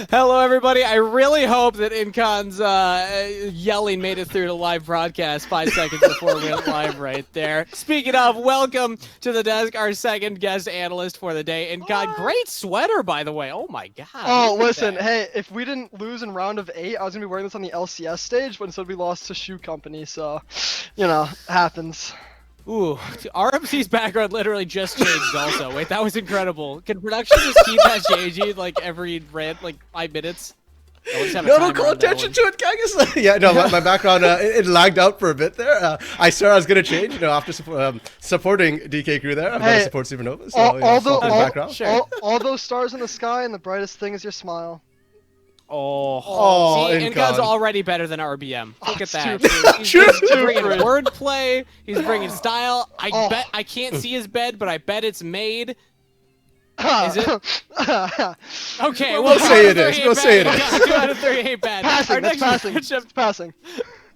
Hello, everybody. I really hope that Incon's yelling made it through the live broadcast 5 seconds before we went live right there. Speaking of, welcome to the desk, our second guest analyst for the day. Incon, great sweater, by the way. Oh, my God. Oh, listen, hey, if we didn't lose in round of 8, I was going to be wearing this on the LCS stage, but instead we lost to Shoe Company, so, happens. Ooh, RMC's background literally just changed also. Wait, that was incredible. Can production just keep that changing like every 5 minutes? No, call attention to it, Kangas. Yeah, no, my background, it lagged out for a bit there. I said I was going to change, after supporting DK Crew there. I'm going to support Supernova, so all those stars in the sky, and the brightest thing is your smile. Oh, see, Incon's already better than RBM. Look at that. He's bringing wordplay. He's bringing style. I can't see his bed, but I bet it's made. Is it? Okay, we'll say it is. We'll say it is. 2 out of 3 ain't bad. Passing.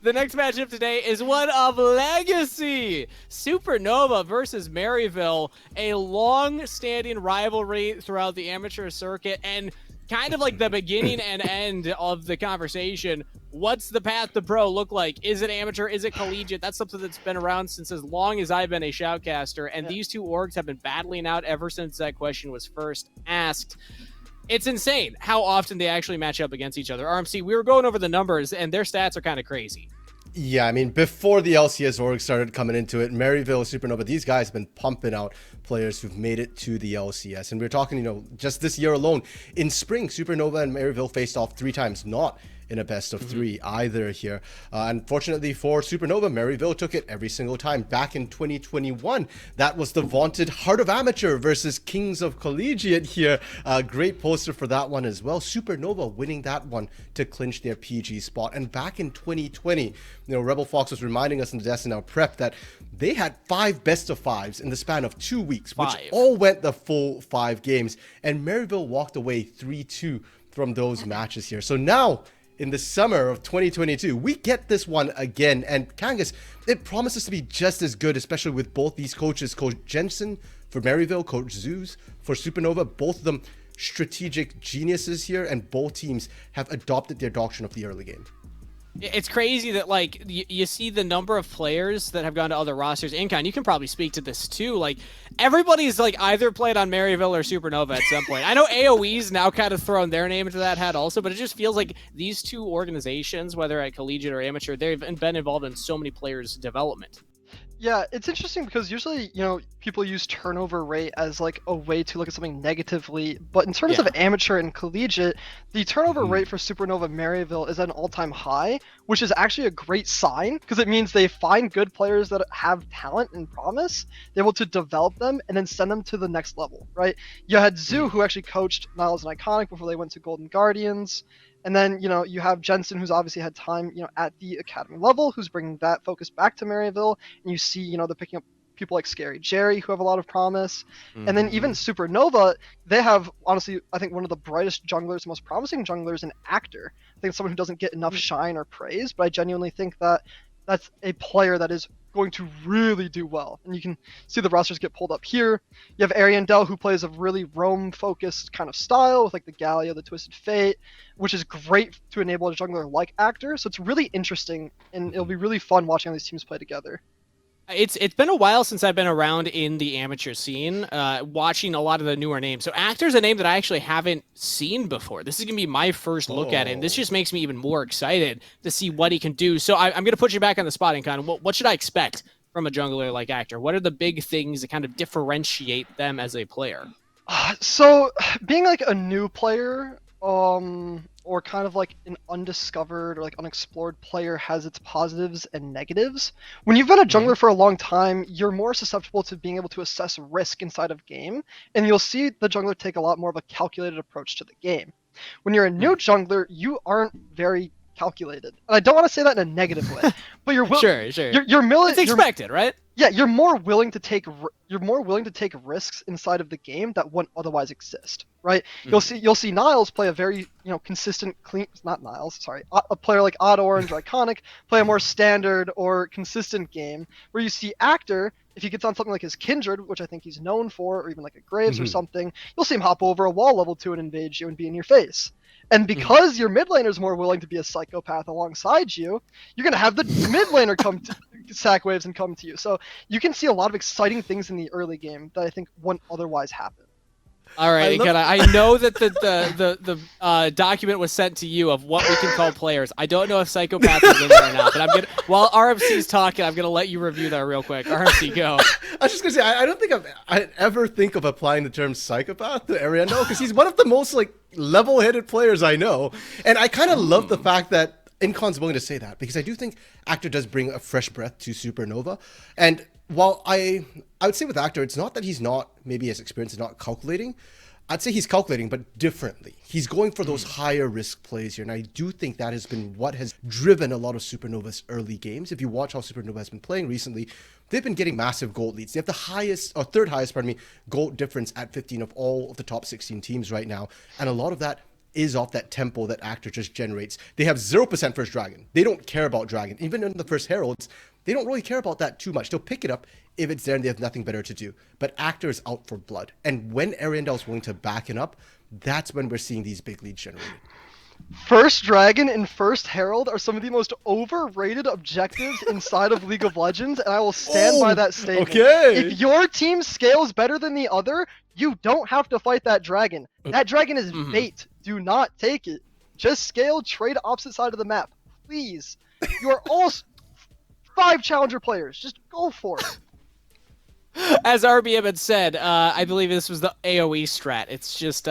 The next matchup today is one of Legacy. Supernova versus Maryville, a long-standing rivalry throughout the amateur circuit, and kind of like the beginning and end of the conversation. What's the path to pro look like? Is it amateur? Is it collegiate? That's something that's been around since as long as I've been a shoutcaster, and these two orgs have been battling out ever since that question was first asked. It's insane how often they actually match up against each other. RMC, we were going over the numbers, and their stats are kind of crazy. Yeah, I mean, before the LCS org started coming into it, Maryville, Supernova, these guys have been pumping out players who've made it to the LCS. And we're talking, just this year alone, in spring, Supernova and Maryville faced off 3 times, not in a best of 3 either here. Unfortunately for Supernova, Maryville took it every single time. Back in 2021, that was the vaunted Heart of Amateur versus Kings of Collegiate here. Great poster for that one as well. Supernova winning that one to clinch their PG spot. And back in 2020, Rebel Fox was reminding us in the desk in our prep that they had 5 best of 5s in the span of 2 weeks, which all went the full 5 games. And Maryville walked away 3-2 from those matches here. So now, in the summer of 2022, we get this one again, and Kangas, it promises to be just as good, especially with both these coaches, Coach Jensen for Maryville, Coach Zeus for Supernova, both of them strategic geniuses here, and both teams have adopted their doctrine of the early game. It's crazy that, you see the number of players that have gone to other rosters. Incon, you can probably speak to this, too. Everybody's, either played on Maryville or Supernova at some point. I know AoE's now kind of thrown their name into that hat also, but it just feels like these two organizations, whether at collegiate or amateur, they've been involved in so many players' development. Yeah, it's interesting because usually, people use turnover rate as a way to look at something negatively, but in terms of amateur and collegiate, the turnover rate for Supernova Maryville is at an all-time high, which is actually a great sign because it means they find good players that have talent and promise, they're able to develop them and then send them to the next level, right? You had Zoo, who actually coached Niles and Iconic before they went to Golden Guardians. And then, you have Jensen, who's obviously had time, at the academy level, who's bringing that focus back to Maryville. And you see, they're picking up people like Scary Jerry, who have a lot of promise. And then even Supernova, they have, honestly, I think one of the brightest junglers, most promising junglers, an actor. I think it's someone who doesn't get enough shine or praise, but I genuinely think that that's a player that is going to really do well. And you can see the rosters get pulled up here. You have Ariandel, who plays a really roam-focused kind of style with the Galio, the Twisted Fate, which is great to enable a jungler like Actor. So it's really interesting, and it'll be really fun watching how these teams play together. It's been a while since I've been around in the amateur scene, watching a lot of the newer names. So Actor's a name that I actually haven't seen before. This is going to be my first look at it, and this just makes me even more excited to see what he can do. So I'm going to put you back on the spot, and what should I expect from a jungler like Actor? What are the big things that kind of differentiate them as a player? So being a new player, or kind of an undiscovered or unexplored player has its positives and negatives. When you've been a jungler for a long time, you're more susceptible to being able to assess risk inside of game, and you'll see the jungler take a lot more of a calculated approach to the game. When you're a new jungler, you aren't very calculated. And I don't want to say that in a negative way, but you're sure. It's expected, right? Yeah, you're more willing to take risks inside of the game that wouldn't otherwise exist, right? You'll see Niles play a very consistent, clean. Not Niles, sorry. A player like Odd Orange or Iconic play a more standard or consistent game, where you see Actor if he gets on something like his Kindred, which I think he's known for, or even like a Graves or something, you'll see him hop over a wall level 2 and invade you and be in your face. And because your mid laner is more willing to be a psychopath alongside you, you're gonna have the mid laner come to sack waves and come to you. So you can see a lot of exciting things in the early game that I think wouldn't otherwise happen. All right, I know that the document was sent to you of what we can call players. I don't know if Psychopath is in there or not, but I'm gonna, while RMC's talking, I'm gonna let you review that real quick. RMC, go. I was just gonna say, I don't think I ever think of applying the term psychopath to Ariandel, because he's one of the most like level-headed players I know, and I kind of love the fact that Incon's willing to say that, because I do think Actor does bring a fresh breath to Supernova. And while I would say with Actor, it's not that he's not maybe as experienced and not calculating. I'd say he's calculating, but differently. He's going for those higher risk plays here, and I do think that has been what has driven a lot of Supernova's early games. If you watch how Supernova has been playing recently, they've been getting massive gold leads. They have the highest, or third highest, gold difference at 15 of all of the top 16 teams right now, and a lot of that is off that tempo that Actor just generates. They have 0% first Dragon. They don't care about Dragon. Even in the first Heralds, they don't really care about that too much. They'll pick it up if it's there and they have nothing better to do. But Actor is out for blood. And when Ariandel is willing to back it up, that's when we're seeing these big leads generated. First Dragon and First Herald are some of the most overrated objectives inside of League of Legends, and I will stand by that statement. Okay. If your team scales better than the other, you don't have to fight that dragon. That dragon is bait. Do not take it. Just scale, trade opposite side of the map. Please. You are all 5 challenger players. Just go for it. As RBM had said, I believe this was the AoE strat. It's just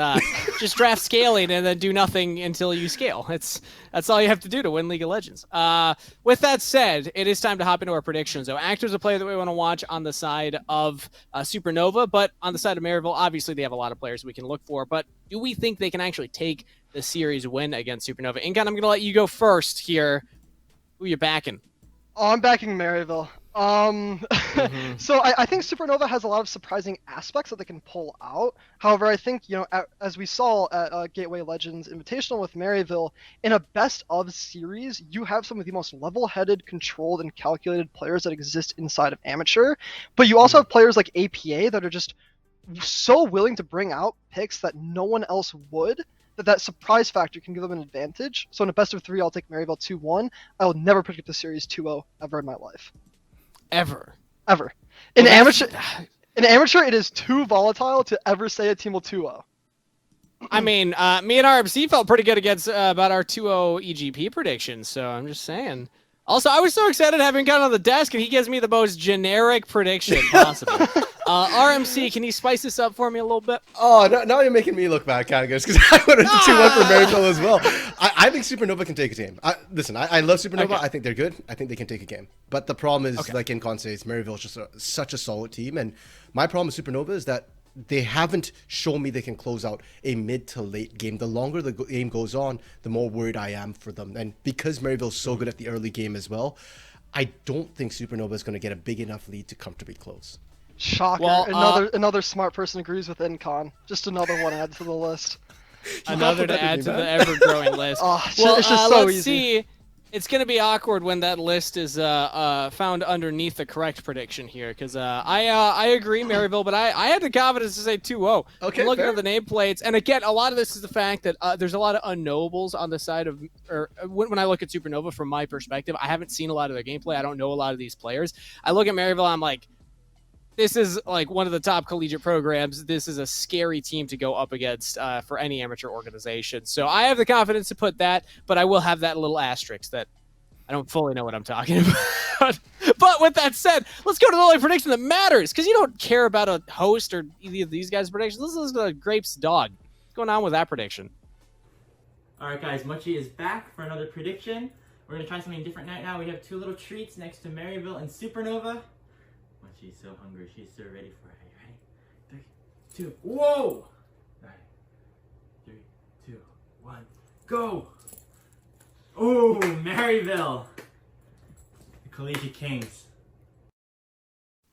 draft scaling and then do nothing until you scale. That's all you have to do to win League of Legends. With that said, it is time to hop into our predictions. So Actor's a player that we want to watch on the side of Supernova, but on the side of Maryville, obviously they have a lot of players we can look for. But do we think they can actually take the series win against Supernova? Incan, I'm going to let you go first here. Who you backing? Oh, I'm backing Maryville. So I think Supernova has a lot of surprising aspects that they can pull out. However, I think, as we saw at Gateway Legends Invitational with Maryville, in a best of series, you have some of the most level-headed, controlled, and calculated players that exist inside of Amateur. But you also have players like APA that are just so willing to bring out picks that no one else would, that surprise factor can give them an advantage. So in a best of 3, I'll take Maryville 2-1. I will never predict the series 2-0 ever in my life. Ever. In amateur, it is too volatile to ever say a team will 2-0. I mean, me and RMC felt pretty good against about our 2-0 EGP predictions, so I'm just saying. Also, I was so excited having Gun on the desk, and he gives me the most generic prediction possible. RMC, can you spice this up for me a little bit? Oh, now you're making me look bad, kind of guys, because I went into 2-1 for Maryville as well. I think Supernova can take a game. Listen, I love Supernova. Okay. I think they're good. I think they can take a game. But the problem is, like Incon says, Maryville is just such a solid team. And my problem with Supernova is that they haven't shown me they can close out a mid to late game. The longer the game goes on, the more worried I am for them. And because Maryville's so good at the early game as well, I don't think Supernova is going to get a big enough lead to comfortably close. Shocker. Well, another smart person agrees with Incon. Just another one added to the list. Another to add to the ever-growing list. It's just so let's easy. See. It's going to be awkward when that list is found underneath the correct prediction here, because I agree, Maryville, but I had the confidence to say 2-0. Okay, I'm looking at the nameplates, and again, a lot of this is the fact that there's a lot of unknowables on the side of, or when I look at Supernova from my perspective, I haven't seen a lot of their gameplay. I don't know a lot of these players. I look at Maryville, I'm like, this is like one of the top collegiate programs. This is a scary team to go up against for any amateur organization. So I have the confidence to put that, but I will have that little asterisk that I don't fully know what I'm talking about. But with that said, let's go to the only prediction that matters, because you don't care about a host or either of these guys' predictions. Let's listen to Grapes' dog. What's going on with that prediction? All right, guys, Mochi is back for another prediction. We're going to try something different right now. We have 2 little treats next to Maryville and Supernova. She's so hungry. She's so ready for it. Are you ready? 3, 2, whoa! All right. 3, 2, 1, go! Oh, Maryville! The Collegiate Kings.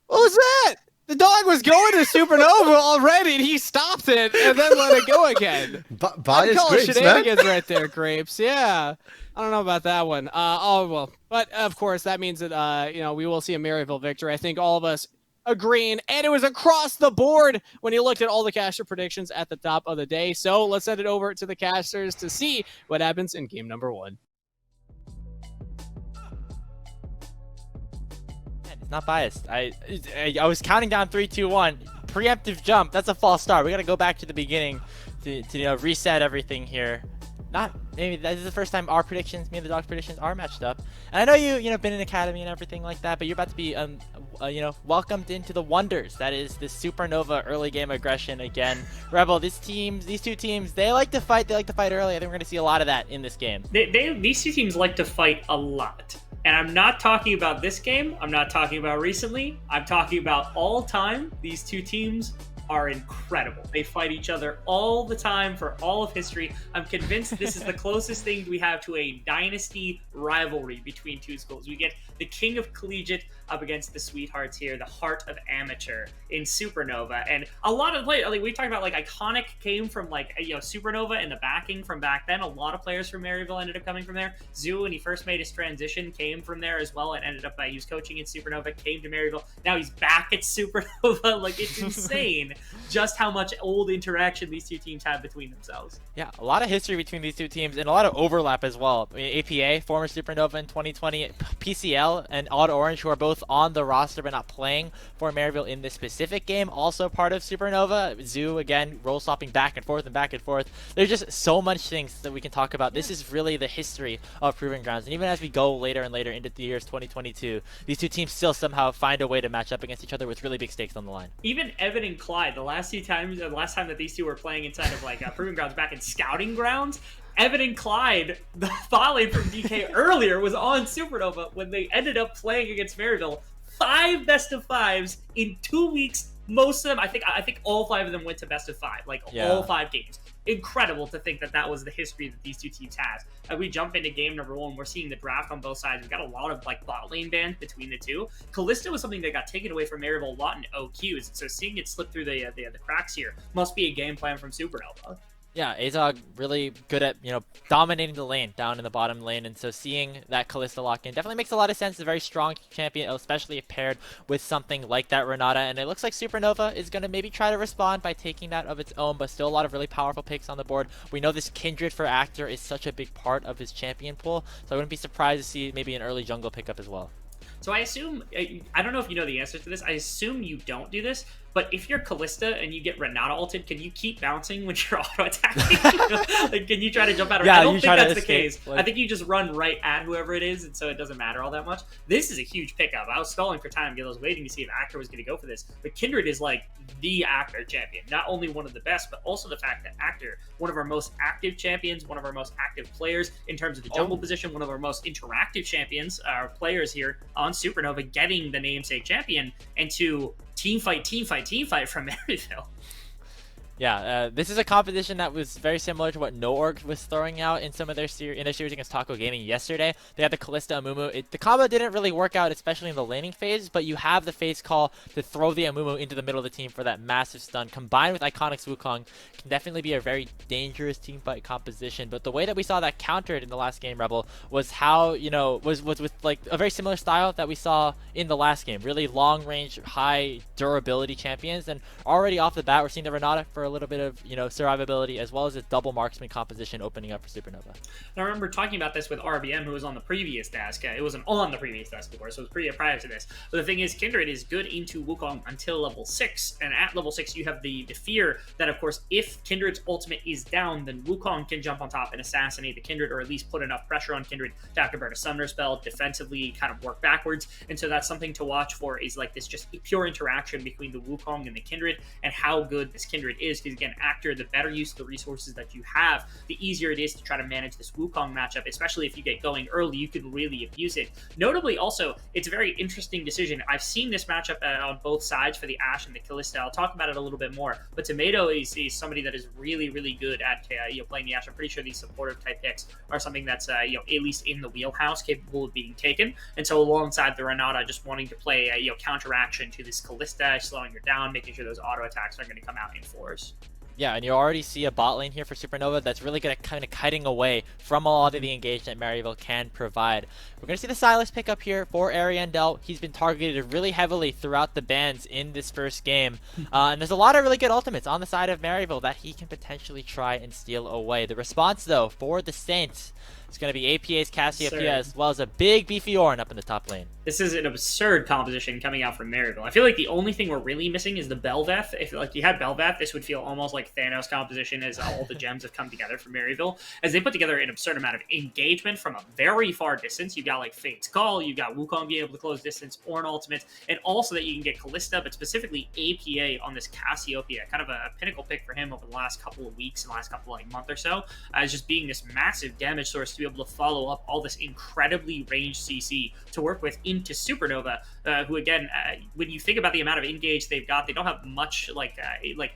What was that? The dog was going to Supernova already, and he stopped it and then let it go again. Biased Grapes, shenanigans right there, Grapes. Yeah. I don't know about that one. But of course, that means that we will see a Maryville victory. I think all of us a green, and it was across the board when you looked at all the caster predictions at the top of the day. So let's send it over to the casters to see what happens in game number 1. It's not biased. I was counting down 3, 2, 1. Preemptive jump. That's a false start. We got to go back to the beginning to reset everything here. Maybe this is the first time our predictions, me and the dog's predictions, are matched up. And I know you been in academy and everything like that, but you're about to be welcomed into the wonders that is the Supernova early game aggression again. Rebel, these two teams, they like to fight. They like to fight early. I think we're going to see a lot of that in this game. These two teams like to fight a lot. And I'm not talking about this game. I'm not talking about recently. I'm talking about all time. These two teams are incredible. They fight each other all the time for all of history. I'm convinced this is the closest thing we have to a dynasty rivalry between two schools. We get the king of collegiate up against the sweethearts here, the heart of amateur in Supernova. And a lot of players, we talked about iconic came from Supernova and the backing from back then. A lot of players from Maryville ended up coming from there. Zoo, when he first made his transition, came from there as well and ended up he was coaching in Supernova, came to Maryville. Now he's back at Supernova. It's insane just how much old interaction these two teams have between themselves. Yeah, a lot of history between these two teams and a lot of overlap as well. I mean, APA, former Supernova in 2020, PCL, and Odd Orange, who are both on the roster but not playing for Maryville in this specific game, also part of Supernova. Zoo, again, roll swapping back and forth and back and forth. There's just so much things that we can talk about. This is really the history of Proving Grounds. And even as we go later and later into the years 2022, these two teams still somehow find a way to match up against each other with really big stakes on the line. Even Evan and Clyde, the last time that these two were playing inside of Proving Grounds back in Scouting Grounds, Evan and Clyde, the following from DK earlier, was on Supernova when they ended up playing against Maryville. 5 best of 5s in 2 weeks. Most of them, I think all 5 of them went to best of 5, all 5 games. Incredible to think that was the history that these two teams have. As we jump into game number 1, we're seeing the draft on both sides. We've got a lot of bot lane bans between the two. Callista was something that got taken away from Maryville a lot in OQs, so seeing it slip through the cracks here must be a game plan from Supernova. Yeah, Azog really good at, dominating the lane down in the bottom lane, and so seeing that Kalista lock in definitely makes a lot of sense. It's a very strong champion, especially paired with something like that Renata, and it looks like Supernova is going to maybe try to respond by taking that of its own, but still a lot of really powerful picks on the board. We know this Kindred for Actor is such a big part of his champion pool, so I wouldn't be surprised to see maybe an early jungle pickup as well. So I assume, I don't know if you know the answer to this, I assume you don't do this, but if you're Callista and you get Renata ulted, can you keep bouncing when you're auto-attacking? Can you try to jump out of it? Yeah, I don't think that's the escape, case. I think you just run right at whoever it is, and so it doesn't matter all that much. This is a huge pickup. I was stalling for time because I was waiting to see if Actor was going to go for this. But Kindred is the Actor champion. Not only one of the best, but also the fact that Actor, one of our most active champions, one of our most active players in terms of the jungle position, one of our most interactive champions, our players here on Supernova, getting the namesake champion, and to team fight from Maryville. Yeah, this is a composition that was very similar to what NoOrg was throwing out in some of their series against Taco Gaming yesterday. They had the Callista Amumu. The combo didn't really work out, especially in the laning phase, but you have the phase call to throw the Amumu into the middle of the team for that massive stun. Combined with Iconic's Wukong, can definitely be a very dangerous team fight composition. But the way that we saw that countered in the last game, Rebel, was how, was with a very similar style that we saw in the last game. Really long range, high durability champions. And already off the bat, we're seeing the Renata for a little bit of survivability, as well as a double marksman composition opening up for Supernova. I remember talking about this with RBM, who was on the previous desk. It wasn't on the previous desk before, so it was prior to this. But the thing is, Kindred is good into Wukong until level 6, and at level 6 you have the fear that, of course, if Kindred's ultimate is down, then Wukong can jump on top and assassinate the Kindred, or at least put enough pressure on Kindred to have to burn a summoner spell, defensively kind of work backwards. And so that's something to watch for, is this just pure interaction between the Wukong and the Kindred, and how good this Kindred is, because again, Actor, the better use of the resources that you have, the easier it is to try to manage this Wukong matchup, especially if you get going early, you can really abuse it. Notably also, it's a very interesting decision. I've seen this matchup on both sides for the Ashe and the Callista. I'll talk about it a little bit more, but Tomato is somebody that is really, really good at playing the Ashe. I'm pretty sure these supportive type picks are something that's at least in the wheelhouse, capable of being taken. And so alongside the Renata, just wanting to play counteraction to this Callista, slowing her down, making sure those auto attacks are going to come out in force. Yeah, and you already see a bot lane here for Supernova that's really good at kind of kiting away from a lot of the engagement Maryville can provide. We're going to see the Sylas pick up here for Ariandel. He's been targeted really heavily throughout the bans in this first game. And there's a lot of really good ultimates on the side of Maryville that he can potentially try and steal away. The response, though, for the Saints is going to be APA's Cassiopeia as well as a big beefy Ornn up in the top lane. This is an absurd composition coming out from Maryville. I feel like the only thing we're really missing is the Bel'Veth. If like you had Bel'Veth, this would feel almost like Thanos composition as all the gems have come together for Maryville. As they put together an absurd amount of engagement from a very far distance. You got like Fate's Call, you got Wukong being able to close distance, Ornn ultimate, and also that you can get Callista, but specifically APA on this Cassiopeia. Kind of a pinnacle pick for him over the last couple of weeks and last couple like month or so, as just being this massive damage source to be able to follow up all this incredibly ranged CC to work with into Supernova, who again, when you think about the amount of engage they've got, they don't have much. Like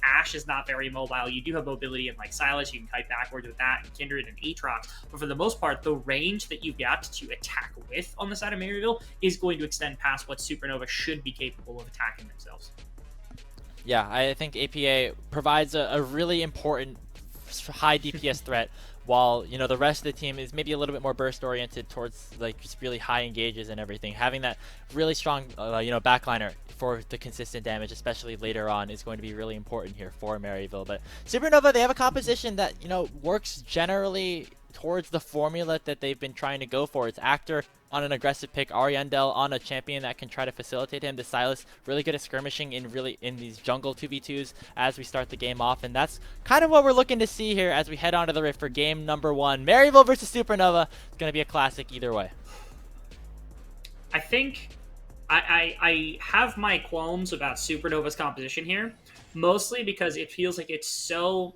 Ashe is not very mobile. You do have mobility in like Sylas, you can kite backwards with that, and Kindred and Aatrox, but for the most part, the range that you've got to attack with on the side of Maryville is going to extend past what Supernova should be capable of attacking themselves. Yeah, I think APA provides a really important high DPS threat, while the rest of the team is maybe a little bit more burst oriented towards like just really high engages and everything. Having that really strong backliner for the consistent damage, especially later on, is going to be really important here for Maryville. But Supernova, they have a composition that works generally towards the formula that they've been trying to go for. It's Actor on an aggressive pick, Ariandel on a champion that can try to facilitate him. The Sylas really good at skirmishing in these jungle 2v2s as we start the game off, and that's kind of what we're looking to see here as we head onto the Rift for game number 1. Maryville versus Supernova. It's going to be a classic either way. I think I have my qualms about Supernova's composition here, mostly because it feels like it's so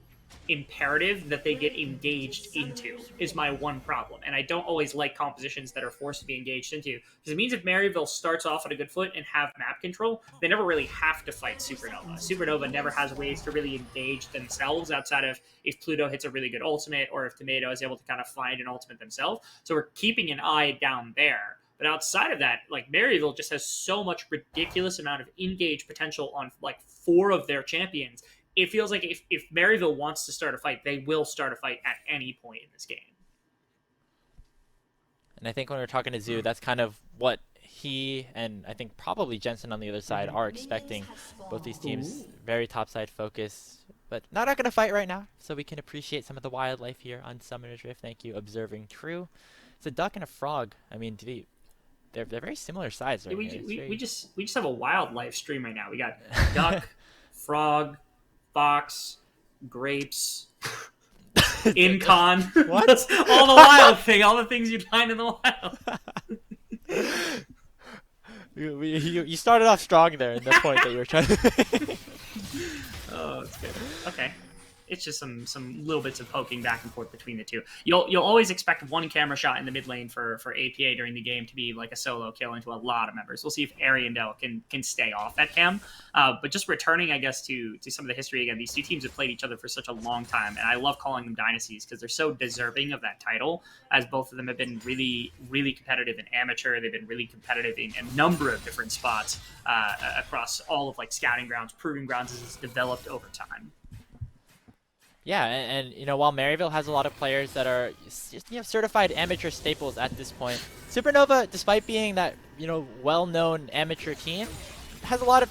imperative that they get engaged into is my one problem. And I don't always like compositions that are forced to be engaged into, because it means if Maryville starts off on a good foot and have map control, they never really have to fight Supernova. Supernova never has ways to really engage themselves outside of if Pluto hits a really good ultimate or if Tomato is able to kind of find an ultimate themselves. So we're keeping an eye down there. But outside of that, like Maryville just has so much ridiculous amount of engage potential on like 4 of their champions. It feels like if Maryville wants to start a fight, they will start a fight at any point in this game. And I think when we're talking to Zoo, that's kind of what he and I think probably Jensen on the other side are expecting. Both these teams very topside focus, but not going to fight right now, so we can appreciate some of the wildlife here on Summoner's Rift. Thank you, Observing True. It's a duck and a frog. I mean, they're very similar size. Right we just have a wildlife stream right now. We got duck, frog, fox, grapes, incon. What? All the wild thing, all the things you'd find in the wild. You started off strong there in the point that you were trying to Oh, it's good. Okay. It's just some little bits of poking back and forth between the two. You'll always expect one camera shot in the mid lane for APA during the game to be like a solo kill into a lot of members. We'll see if Ariandel can stay off that cam. But just returning, I guess, to some of the history again, these two teams have played each other for such a long time, and I love calling them dynasties because they're so deserving of that title, as both of them have been really, really competitive in amateur. They've been really competitive in a number of different spots across all of like scouting grounds, proving grounds as it's developed over time. Yeah, and while Maryville has a lot of players that are certified amateur staples at this point, Supernova, despite being that well-known amateur team, has a lot of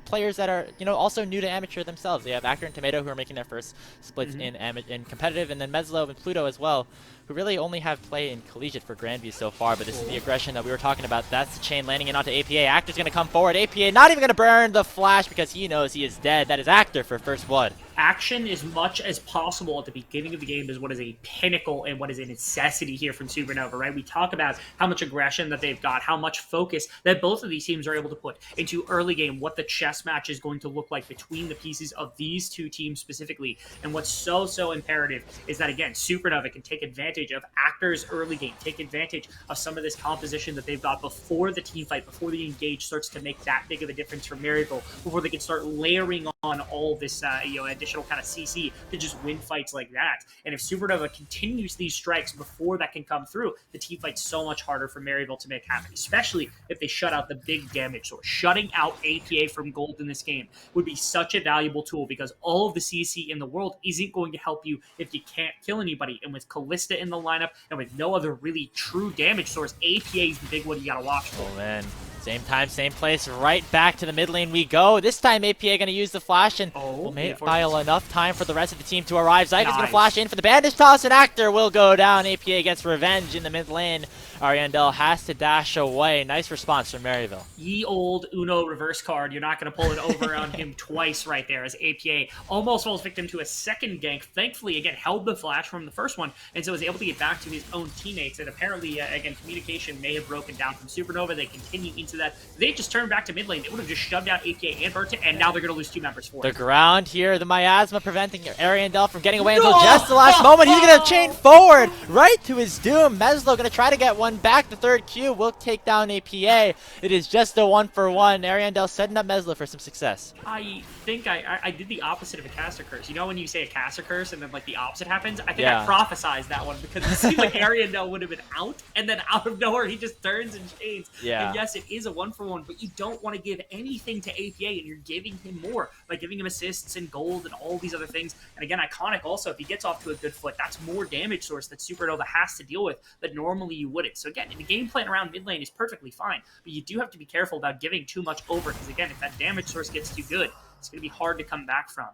players that are also new to amateur themselves. They have Actor and Tomato, who are making their first splits in competitive, and then Meslo and Pluto as well, who really only have play in collegiate for Grandview so far. But this is the aggression that we were talking about. That's the chain landing in onto APA. Actor's going to come forward. APA not even going to burn the flash because he knows he is dead. That is Actor for first blood. Action as much as possible at the beginning of the game is what is a pinnacle and what is a necessity here from Supernova, right? We talk about how much aggression that they've got, how much focus that both of these teams are able to put into early game, what the chess match is going to look like between the pieces of these two teams specifically. And what's so imperative is that, again, Supernova can take advantage advantage of Actor's early game, take advantage of some of this composition that they've got before the team fight, before the engage starts to make that big of a difference for Maryville, before they can start layering on all this additional kind of CC to just win fights like that. And if Supernova continues these strikes before that can come through, the team fight's so much harder for Maryville to make happen, especially if they shut out the big damage source. Shutting out APA from gold in this game would be such a valuable tool, because all of the CC in the world isn't going to help you if you can't kill anybody. And with Callista in the lineup and with no other really true damage source, APA is the big one you gotta watch for. Oh man. Same time, same place, right back to the mid lane we go. This time APA gonna use the flash and will make buy enough time for the rest of the team to arrive. Zyka's gonna flash in for the bandage toss, and Actor will go down. APA gets revenge in the mid lane. Ariandel has to dash away. Nice response from Maryville. Ye old Uno reverse card. You're not going to pull it over on him twice right there, as APA almost falls victim to a second gank. Thankfully, again, held the flash from the first one, and so was able to get back to his own teammates. And apparently, again, communication may have broken down from Supernova. They continue into that. They just turned back to mid lane. They would have just shoved out APA and Burton, and now they're going to lose 2 members for it. The ground here, the miasma preventing Ariandel from getting away until just the last moment. He's going to chain forward right to his doom. Meslo going to try to get one back. The third Q will take down APA. It is just a 1-for-1. Ariandel setting up Meslo for some success. I think I did the opposite of a caster curse. You know when you say a caster curse and then like the opposite happens? I think I prophesized that one, because it seemed like Ariandel would have been out, and then out of nowhere he just turns and chains. Yeah. And yes, it is a 1-for-1, but you don't want to give anything to APA, and you're giving him more by giving him assists and gold and all these other things. And again, Iconic also, if he gets off to a good foot, that's more damage source that Supernova has to deal with that normally you wouldn't. So again, the game plan around mid lane is perfectly fine, but you do have to be careful about giving too much over, because again, if that damage source gets too good, it's going to be hard to come back from.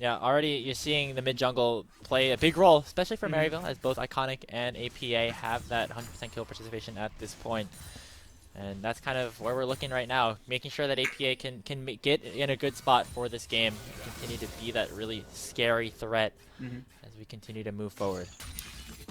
Yeah, already you're seeing the mid jungle play a big role, especially for Maryville, as both Iconic and APA have that 100% kill participation at this point. And that's kind of where we're looking right now, making sure that APA can get in a good spot for this game, and continue to be that really scary threat as we continue to move forward.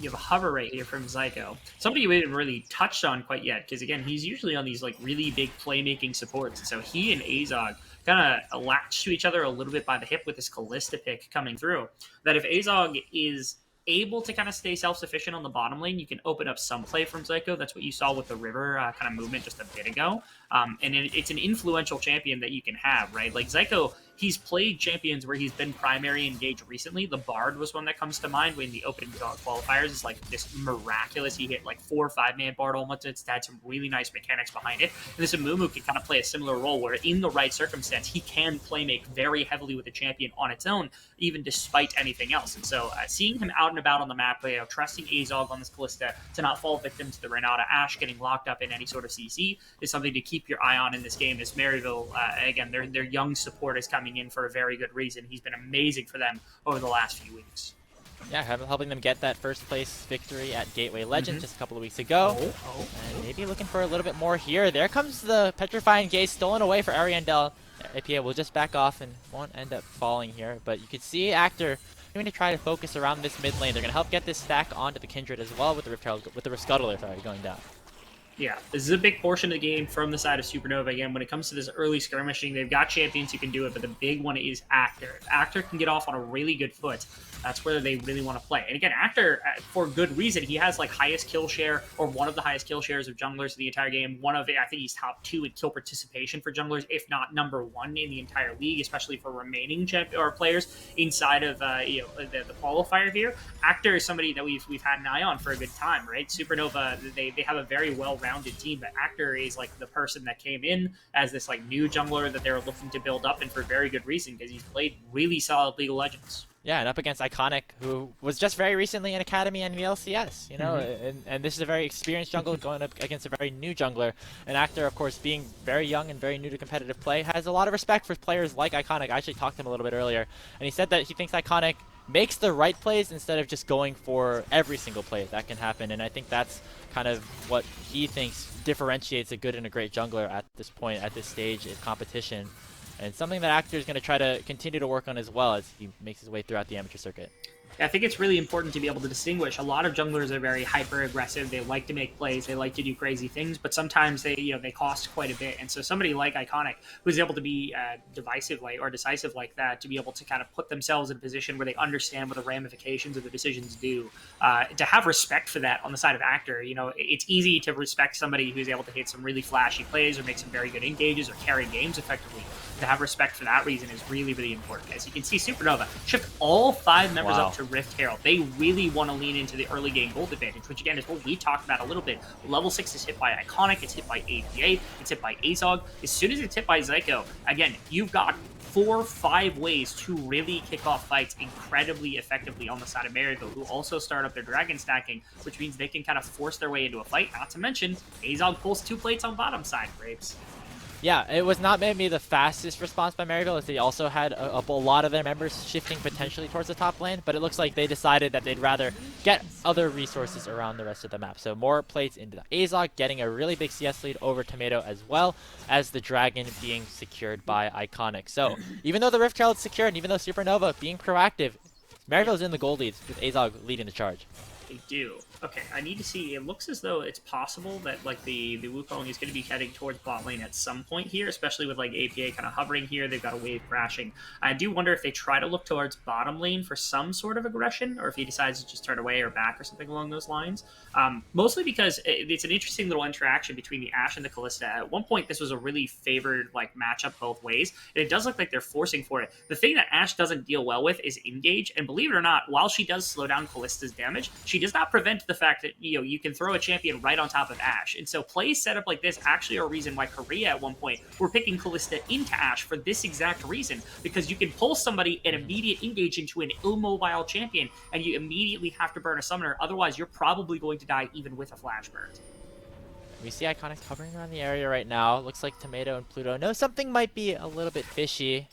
You have a hover right here from Zyko. Somebody we haven't really touched on quite yet, because again, he's usually on these like really big playmaking supports. And so he and Azog kind of latch to each other a little bit by the hip with this Callista pick coming through. That if Azog is able to kind of stay self-sufficient on the bottom lane, you can open up some play from Zyko. That's what you saw with the River kind of movement just a bit ago. And it's an influential champion that you can have, right? Like Zyko, he's played champions where he's been primary engaged recently. The Bard was one that comes to mind when the opening qualifiers is like this miraculous. He hit like 4 or 5-man Bard almost. It's had some really nice mechanics behind it. And this Amumu can kind of play a similar role where in the right circumstance, he can play make very heavily with the champion on its own, even despite anything else. And so seeing him out and about on the map, trusting Azog on this Callista to not fall victim to the Renata Ashe getting locked up in any sort of CC is something to keep your eye on in this game. As Maryville, again, their young support is coming in for a very good reason. He's been amazing for them over the last few weeks. Yeah, helping them get that first place victory at Gateway Legends just a couple of weeks ago. And maybe looking for a little bit more here. There comes the Petrifying Gaze stolen away for Ariandel. APA will just back off and won't end up falling here. But you can see Actor going to try to focus around this mid lane. They're going to help get this stack onto the Kindred as well with the Rift Herald, with the Rift Scuttler, going down. Yeah, this is a big portion of the game from the side of Supernova. Again, when it comes to this early skirmishing, they've got champions who can do it, but the big one is Actor. If Actor can get off on a really good foot, that's where they really want to play. And again, Actor, for good reason, he has like highest kill share, or one of the highest kill shares of junglers in the entire game. I think he's top 2 in kill participation for junglers, if not number 1 in the entire league, especially for remaining players inside of the qualifier here. Actor is somebody that we've had an eye on for a good time, right? Supernova, they have a very well-rounded team, but Actor is like the person that came in as this like new jungler that they're looking to build up, and for very good reason, because he's played really solid League of Legends. Yeah, and up against Iconic, who was just very recently in Academy and the LCS, and this is a very experienced jungler going up against a very new jungler. And Actor, of course, being very young and very new to competitive play, has a lot of respect for players like Iconic. I actually talked to him a little bit earlier, and he said that he thinks Iconic makes the right plays instead of just going for every single play that can happen. And I think that's kind of what he thinks differentiates a good and a great jungler at this point, at this stage of competition. And something that Actor is going to try to continue to work on as well as he makes his way throughout the amateur circuit. I think it's really important to be able to distinguish. A lot of junglers are very hyper aggressive. They like to make plays. They like to do crazy things, but sometimes they cost quite a bit. And so somebody like Iconic, who's able to be decisive like that, to be able to kind of put themselves in a position where they understand what the ramifications of the decisions do, to have respect for that on the side of Actor. It's easy to respect somebody who's able to hit some really flashy plays or make some very good engages or carry games effectively. To have respect for that reason is really, really important. As you can see, Supernova shift all 5 members up to Rift Herald. They really want to lean into the early game gold advantage, which again is what we talked about a little bit. Level 6 is hit by Iconic, it's hit by APA, it's hit by Azog. As soon as it's hit by Zyko, again, you've got 4 or 5 ways to really kick off fights incredibly effectively on the side of Maryville, who also start up their dragon stacking, which means they can kind of force their way into a fight. Not to mention, Azog pulls 2 plates on bottom side, Grapes. Yeah, it was not maybe the fastest response by Maryville, as they also had a lot of their members shifting potentially towards the top lane, but it looks like they decided that they'd rather get other resources around the rest of the map. So more plates into the Azog, getting a really big CS lead over Tomato, as well as the Dragon being secured by Iconic. So even though the Rift Herald's secured, and even though Supernova being proactive, Maryville's in the gold leads with Azog leading the charge. They do. Okay, I need to see. It looks as though it's possible that the Wukong is going to be heading towards bot lane at some point here, especially with APA kind of hovering here. They've got a wave crashing. I do wonder if they try to look towards bottom lane for some sort of aggression, or if he decides to just turn away or back or something along those lines. Mostly because it's an interesting little interaction between the Ashe and the Kalista. At one point, this was a really favored matchup both ways, and it does look like they're forcing for it. The thing that Ashe doesn't deal well with is engage, and believe it or not, while she does slow down Kalista's damage, she does not prevent the fact that you can throw a champion right on top of Ashe. And so plays set up like this actually are a reason why Korea at one point were picking Kalista into Ashe for this exact reason, because you can pull somebody and immediate engage into an immobile champion, and you immediately have to burn a summoner. Otherwise, you're probably going to die even with a flash burn. We see Iconic hovering around the area right now. Looks like Tomato and Pluto know something might be a little bit fishy.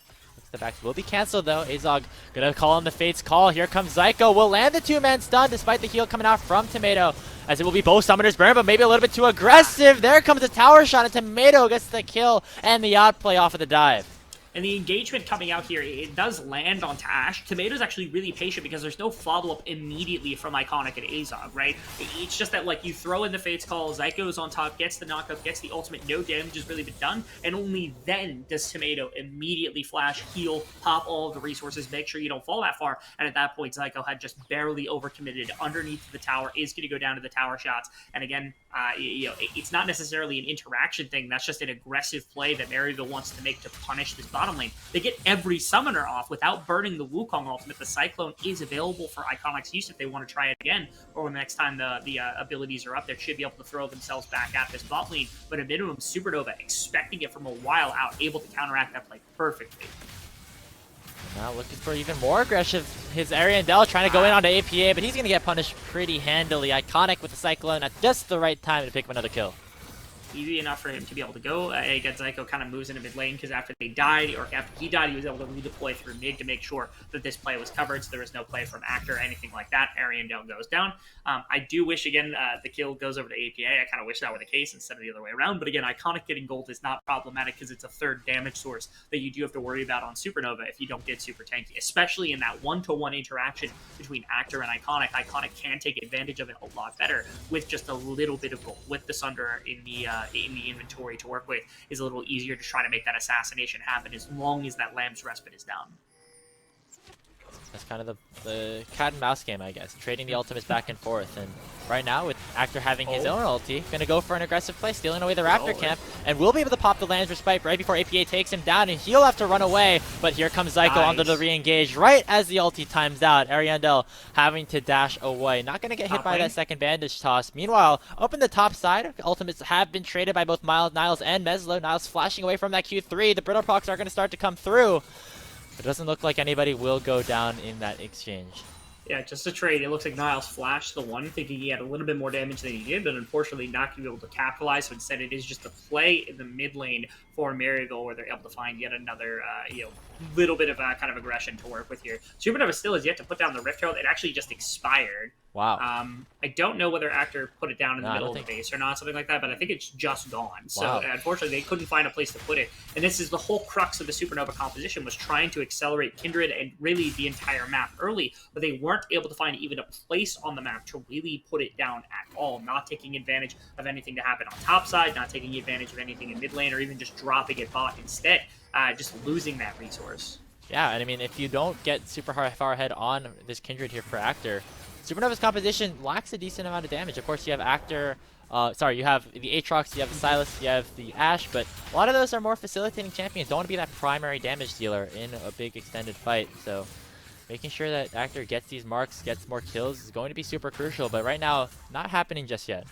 The backs will be canceled though. Azog gonna call on the Fate's call. Here comes Zyko. Will land the 2-man stun despite the heal coming out from Tomato, as it will be both summoners burn, but maybe a little bit too aggressive. There comes a tower shot, and Tomato gets the kill and the odd play off of the dive. And the engagement coming out here, it does land on Ashe. Tomato's actually really patient because there's no follow-up immediately from Iconic and Azog, right? It's just that, you throw in the Fate's Call, Zyko's on top, gets the knockup, gets the ultimate, no damage has really been done, and only then does Tomato immediately flash, heal, pop all of the resources, make sure you don't fall that far, and at that point, Zyko had just barely overcommitted underneath the tower, is going to go down to the tower shots, and again, it's not necessarily an interaction thing, that's just an aggressive play that Maryville wants to make to punish this bottom lane. They get every summoner off without burning the Wukong ultimate. The Cyclone is available for Iconic's use if they want to try it again, or the next time the abilities are up there, should be able to throw themselves back at this bot lane. But at minimum, Supernova, expecting it from a while out, able to counteract that play perfectly. Now looking for even more aggressive. His Ariandel trying to go in onto APA, but he's going to get punished pretty handily. Iconic with the Cyclone at just the right time to pick up another kill. Easy enough for him to be able to go. Again, Zyko kind of moves into mid lane because after they died, or after he died, he was able to redeploy through mid to make sure that this play was covered, so there was no play from Actor or anything like that. Ariandel goes down. I do wish, again, the kill goes over to APA. I kind of wish that were the case instead of the other way around. But again, Iconic getting gold is not problematic because it's a third damage source that you do have to worry about on Supernova if you don't get super tanky, especially in that one-to-one interaction between Actor and Iconic. Iconic can take advantage of it a lot better with just a little bit of gold. With the Sunder in the inventory to work with, is a little easier to try to make that assassination happen as long as that Lamb's Respite is down. That's kind of the cat and mouse game, I guess. Trading the ultimates back and forth. And right now, with Actor having his own ulti, going to go for an aggressive play, stealing away the Raptor camp, and will be able to pop the Lamb's Respite right before APA takes him down, and he'll have to run away. But here comes Zyko onto the re-engage right as the ulti times out. Ariandel having to dash away. Not going to get hit by that second bandage toss. Meanwhile, up in the top side, ultimates have been traded by both Niles and Meslo. Niles flashing away from that Q3. The Brittle Procs are going to start to come through. It doesn't look like anybody will go down in that exchange. Yeah, just a trade. It looks like Niles flashed the one, thinking he had a little bit more damage than he did, but unfortunately not going to be able to capitalize. So instead, it is just a play in the mid lane for Maryville, where they're able to find yet another, little bit of kind of aggression to work with here. Supernova still is yet to put down the Rift Herald. It actually just expired. Wow. I don't know whether Actor put it down in the No, I middle don't of the think- base or not, something like that, but I think it's just gone. So Wow. unfortunately, they couldn't find a place to put it. And this is the whole crux of the Supernova composition, was trying to accelerate Kindred and really the entire map early, but they weren't able to find even a place on the map to really put it down at all, not taking advantage of anything to happen on top side, not taking advantage of anything in mid lane, or even just dropping it bot instead, just losing that resource. Yeah, and I mean, if you don't get super far ahead on this Kindred here for Actor, Supernova's composition lacks a decent amount of damage. Of course, you have Actor, you have the Aatrox, you have the Sylas, you have the Ashe, but a lot of those are more facilitating champions. Don't want to be that primary damage dealer in a big extended fight, so making sure that Actor gets these marks, gets more kills is going to be super crucial, but right now, not happening just yet.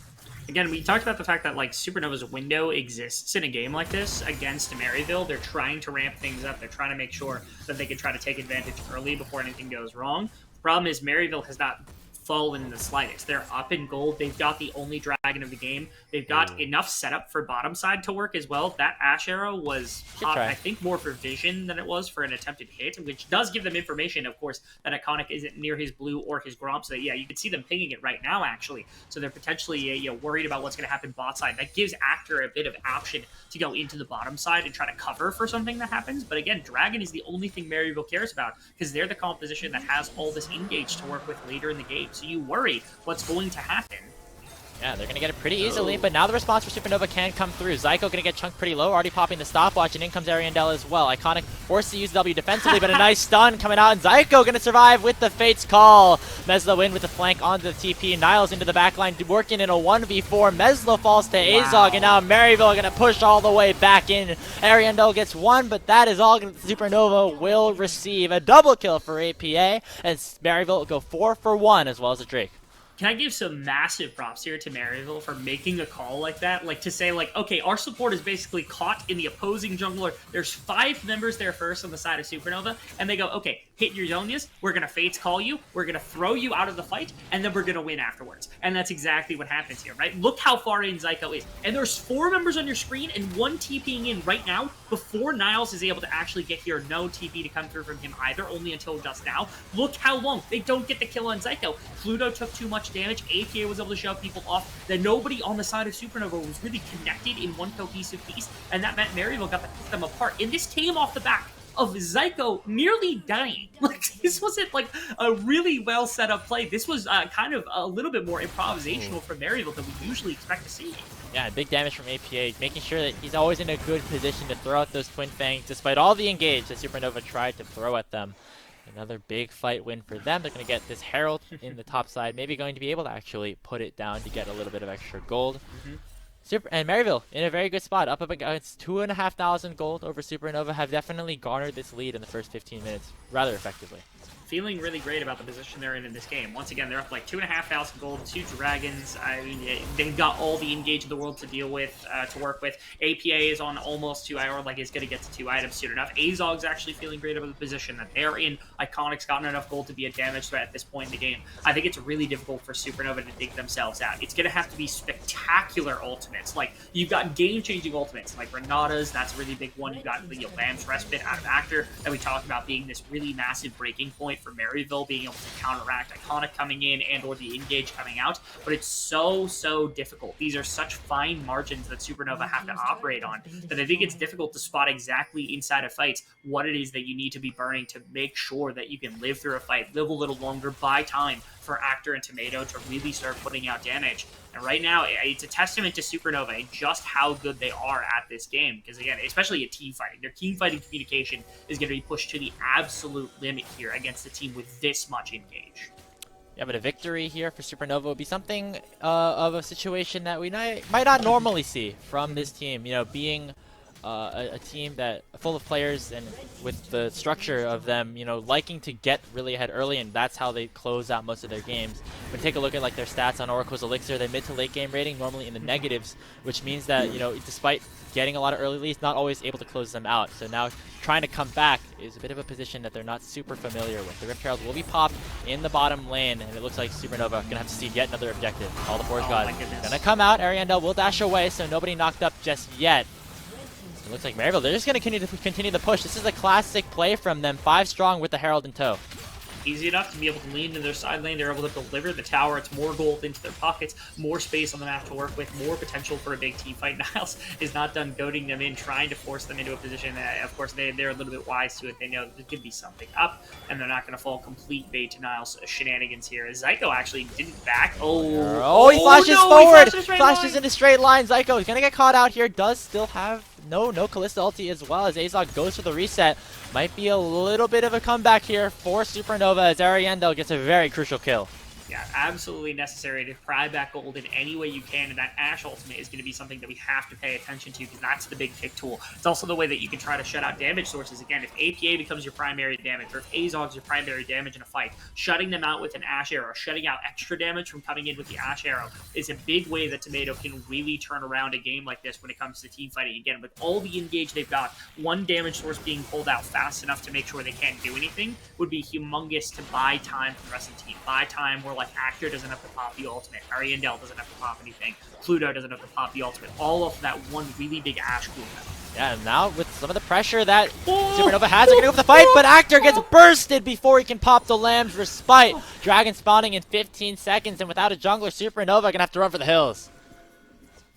Again, we talked about the fact that like Supernova's window exists in a game like this against Maryville. They're trying to ramp things up. They're trying to make sure that they can try to take advantage early before anything goes wrong. The problem is Maryville has not fallen in the slightest. They're up in gold. They've got the only dragon of the game. They've got enough setup for bottom side to work as well. That Ashe arrow was popped, I think, more for vision than it was for an attempted hit, which does give them information, of course, that Iconic isn't near his blue or his Gromp. So yeah, you can see them pinging it right now, actually. So they're potentially worried about what's going to happen bot side. That gives Actor a bit of option to go into the bottom side and try to cover for something that happens. But again, Dragon is the only thing Maryville cares about, because they're the composition that has all this engage to work with later in the game. So you worry what's going to happen. Yeah, they're going to get it pretty easily, but now the response for Supernova can come through. Zyko going to get chunked pretty low, already popping the stopwatch, and in comes Ariandel as well. Iconic forced to use W defensively, but a nice stun coming out, and Zyko going to survive with the Fate's Call. Meslo in with the flank onto the TP. Niles into the backline, working in a 1v4. Meslo falls to Azog, and now Maryville going to push all the way back in. Ariandel gets one, but that is all Supernova will receive. A double kill for APA, and Maryville will go 4 for 1, as well as a Drake. Can I give some massive props here to Maryville for making a call like that? Like, to say, like, okay, our support is basically caught in the opposing jungler. There's 5 members there first on the side of Supernova, and they go, okay, hit your Zonias, we're going to Fates call you, we're going to throw you out of the fight, and then we're going to win afterwards. And that's exactly what happens here, right? Look how far in Zyko is. And there's 4 members on your screen, and 1 TPing in right now before Niles is able to actually get here. No TP to come through from him either, only until just now. Look how long. They don't get the kill on Zyko. Pluto took too much damage. APA was able to shove people off. That nobody on the side of Supernova was really connected in one cohesive piece, and that meant Maryville got to pick them apart. And this came off the back of Zyko nearly dying. Like, this wasn't like a really well set up play. This was kind of a little bit more improvisational from Maryville than we usually expect to see. Yeah, big damage from APA, making sure that he's always in a good position to throw out those Twin Fangs, despite all the engage that Supernova tried to throw at them. Another big fight win for them. They're going to get this Herald in the top side, maybe going to be able to actually put it down to get a little bit of extra gold. And Maryville in a very good spot, up against 2,500 gold over Supernova, have definitely garnered this lead in the first 15 minutes rather effectively. Feeling really great about the position they're in this game. Once again, they're up like 2,500 gold, 2 dragons. I mean, they've got all the engage in the world to deal with, to work with. APA is on almost 2 or like is going to get to 2 items soon enough. Azog's actually feeling great about the position that they're in. Iconic's gotten enough gold to be a damage threat at this point in the game. I think it's really difficult for Supernova to dig themselves out. It's going to have to be spectacular ultimates. Like, you've got game-changing ultimates, like Renata's, that's a really big one. You've got Lamb's Respite out of Actor that we talked about being this really massive breaking point for Maryville, being able to counteract Iconic coming in and or the engage coming out, but it's so difficult. These are such fine margins that Supernova have to operate on that I think it's difficult to spot exactly inside of fights what it is that you need to be burning to make sure that you can live through a fight, live a little longer, buy time for Actor and Tomato to really start putting out damage. And right now, it's a testament to Supernova and just how good they are at this game. Because again, especially at team fighting, their team fighting communication is going to be pushed to the absolute limit here against a team with this much engage. Yeah, but a victory here for Supernova would be something of a situation that we might not normally see from this team. You know, being a team that full of players and with the structure of them, you know, liking to get really ahead early, and that's how they close out most of their games. But take a look at like their stats on Oracle's Elixir, their mid to late game rating normally in the negatives, which means that, you know, despite getting a lot of early leads, not always able to close them out. So now trying to come back is a bit of a position that they're not super familiar with. The Rift Herald will be popped in the bottom lane, and it looks like Supernova gonna have to see yet another objective. All the force god gonna come out. Ariandel will dash away, so nobody knocked up just yet. It looks like Maryville, they're just going to continue the push. This is a classic play from them, 5 strong with the Herald in tow. easy enough to be able to lean to their side lane. They're able to deliver the tower. It's more gold into their pockets, more space on the map to work with, more potential for a big team fight. Niles is not done goading them in, trying to force them into a position that, of course, they're a little bit wise to it. They know there could be something up, and they're not going to fall complete bait to Niles' shenanigans here. Zyko actually didn't back. Oh, he flashes no, forward! He Flashes in a straight line. Zyko is going to get caught out here. Does still have no Kalista ulti as well as Azog goes for the reset. Might be a little bit of a comeback here for Supernova as Ariandel gets a very crucial kill. Yeah, absolutely necessary to pry back gold in any way you can, and that Ashe ultimate is going to be something that we have to pay attention to because that's the big pick tool. It's also the way that you can try to shut out damage sources. Again, if APA becomes your primary damage, or if Azog's your primary damage in a fight, shutting them out with an Ashe arrow, shutting out extra damage from coming in with the Ashe arrow is a big way that Tomato can really turn around a game like this when it comes to team fighting. Again, with all the engage they've got, one damage source being pulled out fast enough to make sure they can't do anything would be humongous to buy time for the rest of the team. Buy time where, like, Actor doesn't have to pop the ultimate, Ariandel doesn't have to pop anything, Pluto doesn't have to pop the ultimate, all of that one really big Ashe cooldown. Yeah, and now with some of the pressure that Supernova has, they're going to go for the fight, but Actor gets bursted before he can pop the Lamb's Respite. Dragon spawning in 15 seconds, and without a jungler, Supernova going to have to run for the hills.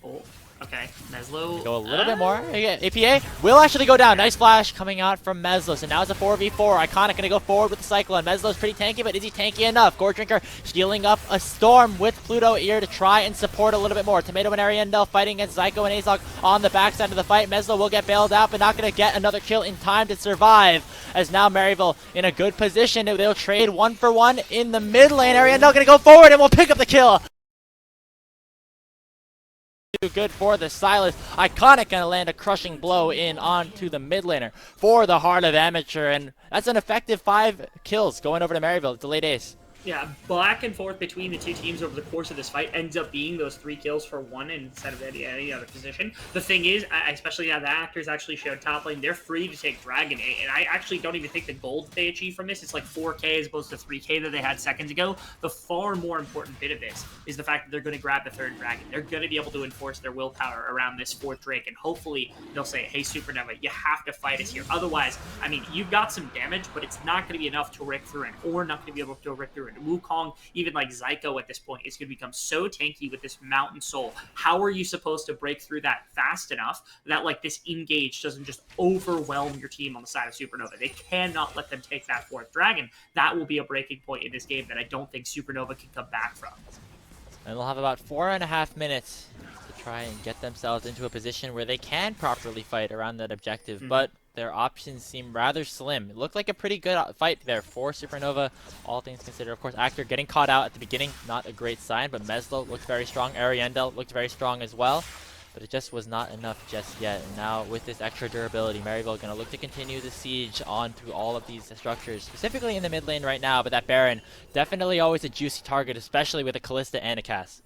Oh, okay. Meslo. Go a little bit more. APA will actually go down. Nice flash coming out from Meslo. So now it's a 4v4. Iconic going to go forward with the Cyclone. Meslo's pretty tanky, but is he tanky enough? Gore Drinker healing up a Storm with Pluto Ear to try and support a little bit more. Tomato and Ariandel fighting against Zyko and Azog on the backside of the fight. Meslo will get bailed out, but not going to get another kill in time to survive. As now Maryville in a good position. They'll trade 1-for-1 in the mid lane. Ariandel going to go forward and will pick up the kill. Good for the Silas. Iconic gonna land a crushing blow in onto the mid laner for the Heart of Amateur, and that's an effective 5 kills going over to Maryville. It's a late ace. Yeah, back and forth between the two teams over the course of this fight ends up being those 3 kills for 1 instead of any other position. The thing is, especially now the Actors actually showed top lane, they're free to take Dragon, and I actually don't even think the gold they achieve from this, it's like 4k as opposed to 3k that they had seconds ago. The far more important bit of this is the fact that they're going to grab the 3rd Dragon. They're going to be able to enforce their willpower around this 4th Drake, and hopefully they'll say, hey Supernova, you have to fight us here. Otherwise, I mean, you've got some damage, but it's not going to be enough to rick through it, or not going to be able to rick through it. Wukong, even like Zyko at this point, is going to become so tanky with this Mountain Soul. How are you supposed to break through that fast enough that like this engage doesn't just overwhelm your team on the side of Supernova? They cannot let them take that 4th Dragon. That will be a breaking point in this game that I don't think Supernova can come back from. And they'll have about 4.5 minutes to try and get themselves into a position where they can properly fight around that objective, but their options seem rather slim. It looked like a pretty good fight there for Supernova, all things considered. Of course, Actor getting caught out at the beginning, not a great sign, but Meslo looked very strong. Ariandel looked very strong as well, but it just was not enough just yet. And now with this extra durability, Maryville going to look to continue the siege on through all of these structures, specifically in the mid lane right now, but that Baron, definitely always a juicy target, especially with a Kalista and a Cass.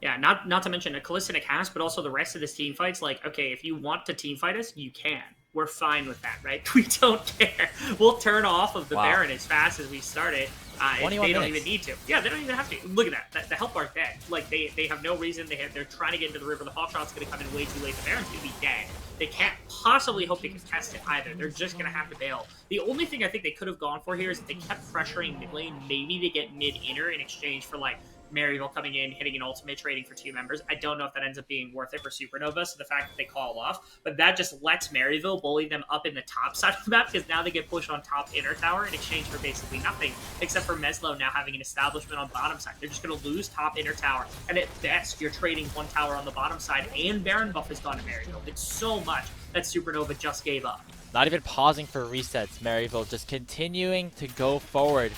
Yeah, not to mention a Kalista and a Cass, but also the rest of this team fights. Like, okay, if you want to team fight us, you can. We're fine with that, right? We don't care. We'll turn off of the Baron as fast as we start it. They don't even need to. Yeah, they don't even have to. Look at that. The help bar's dead. Like, they have no reason. They're trying to get into the river. The hot shot's going to come in way too late. The Baron's going to be dead. They can't possibly hope they can test it either. They're just going to have to bail. The only thing I think they could have gone for here is if they kept pressuring mid lane, maybe they get mid-inner in exchange for, like, Maryville coming in, hitting an ultimate, trading for 2 members. I don't know if that ends up being worth it for Supernova, so the fact that they call off, but that just lets Maryville bully them up in the top side of the map, because now they get pushed on top inner tower in exchange for basically nothing, except for Meslo now having an establishment on bottom side. They're just going to lose top inner tower, and at best, you're trading 1 tower on the bottom side, and Baron buff has gone to Maryville. It's so much that Supernova just gave up. Not even pausing for resets, Maryville just continuing to go forward.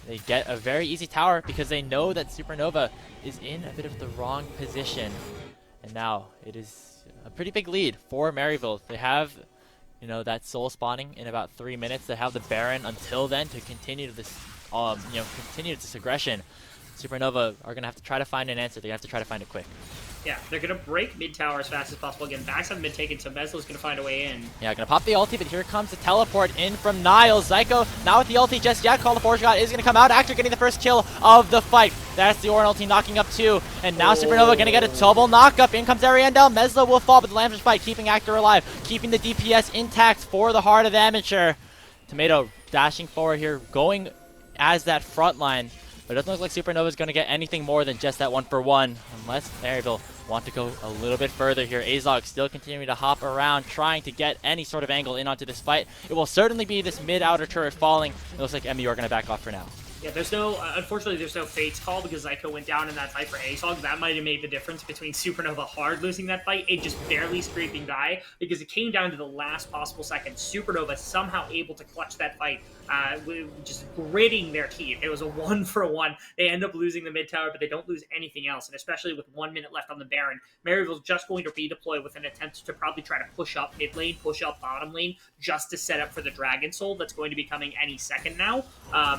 They get a very easy tower because they know that Supernova is in a bit of the wrong position. And now it is a pretty big lead for Maryville. They have, you know, that soul spawning in about 3 minutes. They have the Baron until then to continue this, continue this aggression. Supernova are gonna have to try to find an answer. They have to try to find it quick. Yeah, they're going to break mid tower as fast as possible. Again, backs haven't been taken, so Meslo's going to find a way in. Yeah, gonna pop the ulti, but here comes the teleport in from Niles. Zyko, not with the ulti just yet. Call the Forge God is gonna come out. Actor getting the first kill of the fight. That's the Orin ulti knocking up 2. And now Supernova gonna get a double knockup. In comes Ariandel. Meslo will fall, but the Lamb's Respite keeping Actor alive, keeping the DPS intact for the Heart of Amateur. Tomato dashing forward here, going as that front line. But it doesn't look like Supernova is going to get anything more than just that 1-for-1, unless Maryville want to go a little bit further here. Azog still continuing to hop around, trying to get any sort of angle in onto this fight. It will certainly be this mid-outer turret falling. It looks like MU are going to back off for now. Yeah, there's no, unfortunately, there's no Fates call because Zyko went down in that fight for ASOG. That might have made the difference between Supernova hard losing that fight and just barely scraping by because it came down to the last possible second. Supernova somehow able to clutch that fight, just gritting their teeth. It was a 1-for-1. They end up losing the mid tower, but they don't lose anything else. And especially with 1 minute left on the Baron, Maryville's just going to redeploy with an attempt to probably try to push up mid lane, push up bottom lane, just to set up for the Dragon Soul that's going to be coming any second now,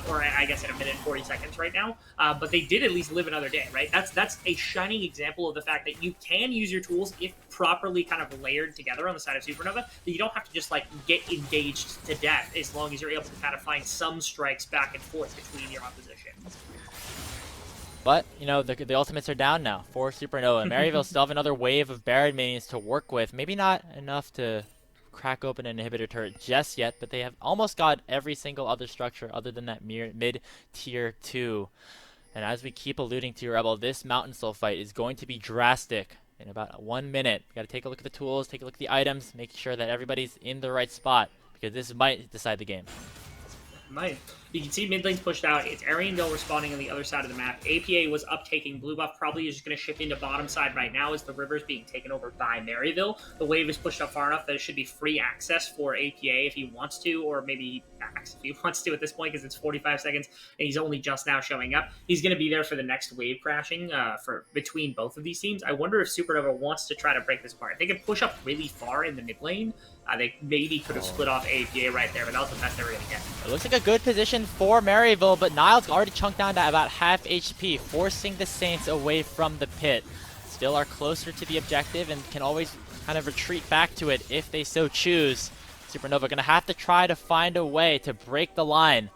or I guess in a minute and 40 seconds right now. But they did at least live another day, right? That's a shining example of the fact that you can use your tools if properly kind of layered together on the side of Supernova, that you don't have to just like get engaged to death as long as you're able to kind of find some strikes back and forth between your opposition. But, you know, the ultimates are down now for Supernova. Maryville still have another wave of Baron minions to work with. Maybe not enough to crack open an inhibitor turret just yet, but they have almost got every single other structure other than that mid-tier 2. And as we keep alluding to, Rebel, this Mountain Soul fight is going to be drastic in about 1 minute. Got to take a look at the tools, take a look at the items, make sure that everybody's in the right spot, because this might decide the game. Might. You can see mid lane's pushed out. It's Ariandel respawning on the other side of the map. APA was uptaking. Blue buff probably is just going to shift into bottom side right now as the river's being taken over by Maryville. The wave is pushed up far enough that it should be free access for APA if he wants to, or maybe Axe if he wants to at this point because it's 45 seconds and he's only just now showing up. He's going to be there for the next wave crashing for between both of these teams. I wonder if Supernova wants to try to break this apart. They can push up really far in the mid lane. They maybe could have split off APA right there, but that was the best they were going to get. It looks like a good position for Maryville, but Niles already chunked down to about half HP, forcing the Saints away from the pit. Still are closer to the objective and can always kind of retreat back to it if they so choose. Supernova going to have to try to find a way to break the line